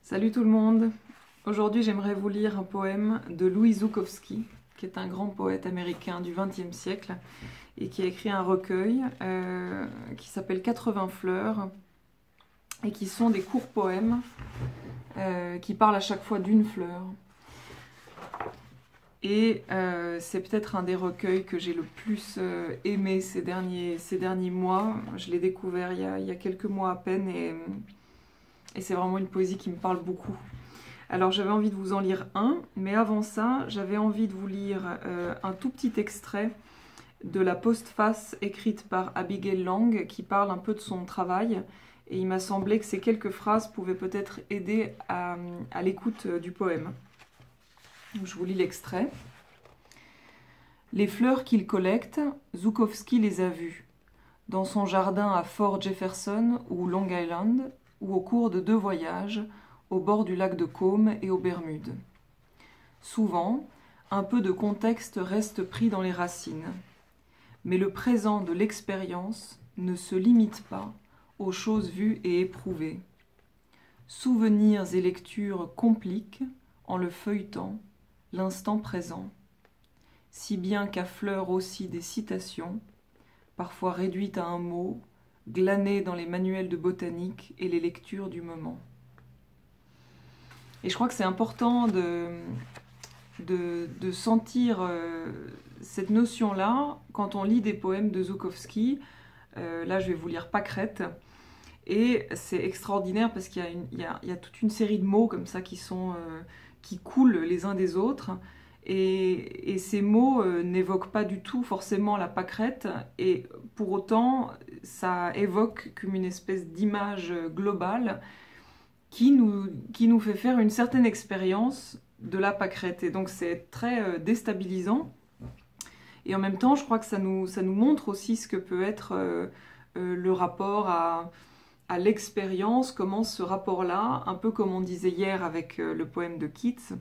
Salut tout le monde! Aujourd'hui j'aimerais vous lire un poème de Louis Zukowski, qui est un grand poète américain du XXe siècle et qui a écrit un recueil qui s'appelle 80 fleurs et qui sont des courts poèmes qui parlent à chaque fois d'une fleur. Et c'est peut-être un des recueils que j'ai le plus aimé ces derniers mois. Je l'ai découvert il y a quelques mois à peine et c'est vraiment une poésie qui me parle beaucoup. Alors j'avais envie de vous en lire un, mais avant ça, j'avais envie de vous lire un tout petit extrait de la postface écrite par Abigail Lang qui parle un peu de son travail. Et il m'a semblé que ces quelques phrases pouvaient peut-être aider à l'écoute du poème. Donc, je vous lis l'extrait. Les fleurs qu'il collecte, Zukowski les a vues. Dans son jardin à Fort Jefferson ou Long Island, ou au cours de 2 voyages, au bord du lac de Côme et aux Bermudes. Souvent, un peu de contexte reste pris dans les racines. Mais le présent de l'expérience ne se limite pas aux choses vues et éprouvées. Souvenirs et lectures compliquent, en le feuilletant, l'instant présent, si bien qu'affleurent aussi des citations, parfois réduites à un mot, glanées dans les manuels de botanique et les lectures du moment. Et je crois que c'est important de sentir cette notion-là quand on lit des poèmes de Zukowski. Là, je vais vous lire Pâquerette. Et c'est extraordinaire parce qu'il y a toute une série de mots comme ça qui coulent les uns des autres. Et ces mots n'évoquent pas du tout forcément la pâquerette, et pour autant, ça évoque comme une espèce d'image globale qui nous fait faire une certaine expérience de la pâquerette. Et donc c'est très déstabilisant. Et en même temps, je crois que ça nous montre aussi ce que peut être le rapport à l'expérience, comment ce rapport-là, un peu comme on disait hier avec le poème de Keats,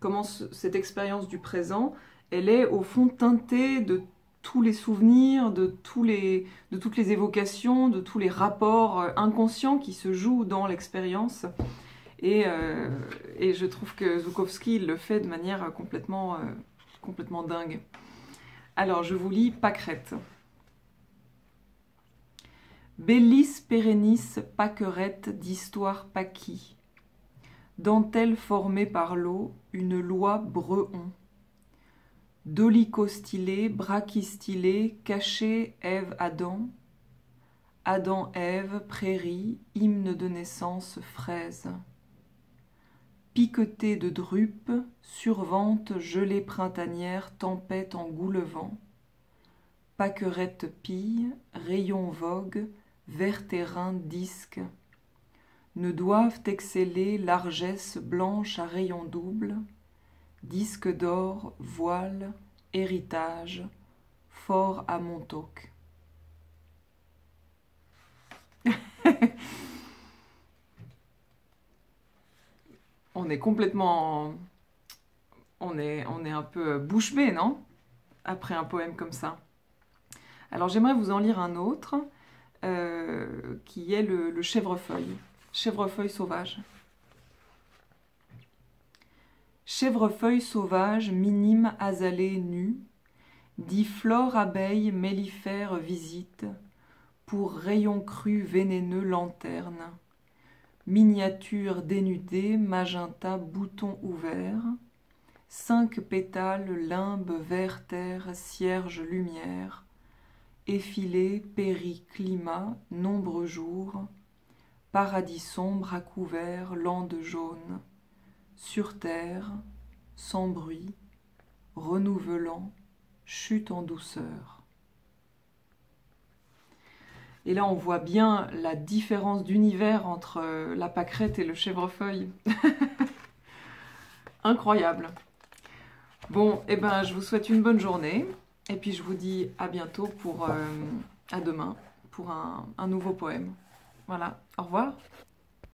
comment cette expérience du présent, elle est au fond teintée de tous les souvenirs, de toutes les évocations, de tous les rapports inconscients qui se jouent dans l'expérience. Et je trouve que Zukowski le fait de manière complètement dingue. Alors, je vous lis Pâquerette. Bellis perennis pâquerette d'histoire pâquis. Dentelle formée par l'eau, une loi breon. Dolicho-stylé, brachystylé, caché Ève-Adam. Adam-Ève, prairie, hymne de naissance, fraise. Piqueté de drupes, survente, gelée printanière, tempête en goulevent. Pâquerette pille, rayon vogue, vert terrain disque. Ne doivent exceller largesse blanche à rayons doubles, disque d'or, voile, héritage, fort à Montauk. On est complètement... On est un peu bouche bée, non? Après un poème comme ça. Alors j'aimerais vous en lire un autre, qui est le chèvrefeuille. Chèvrefeuille sauvage. Chèvrefeuille sauvage, minime azalée nue, dit flore abeille mellifère visite, pour rayon cru vénéneux lanterne, miniature dénudée, magenta bouton ouvert, 5 pétales, limbe, vert terre, cierge lumière, effilé, péri, climat, nombre jours, paradis sombre à couvert, lande jaune, sur terre, sans bruit, renouvelant, chute en douceur. Et là, on voit bien la différence d'univers entre la pâquerette et le chèvrefeuille. Incroyable. Bon, eh ben, je vous souhaite une bonne journée. Et puis, je vous dis à bientôt à demain, pour un nouveau poème. Voilà, au revoir.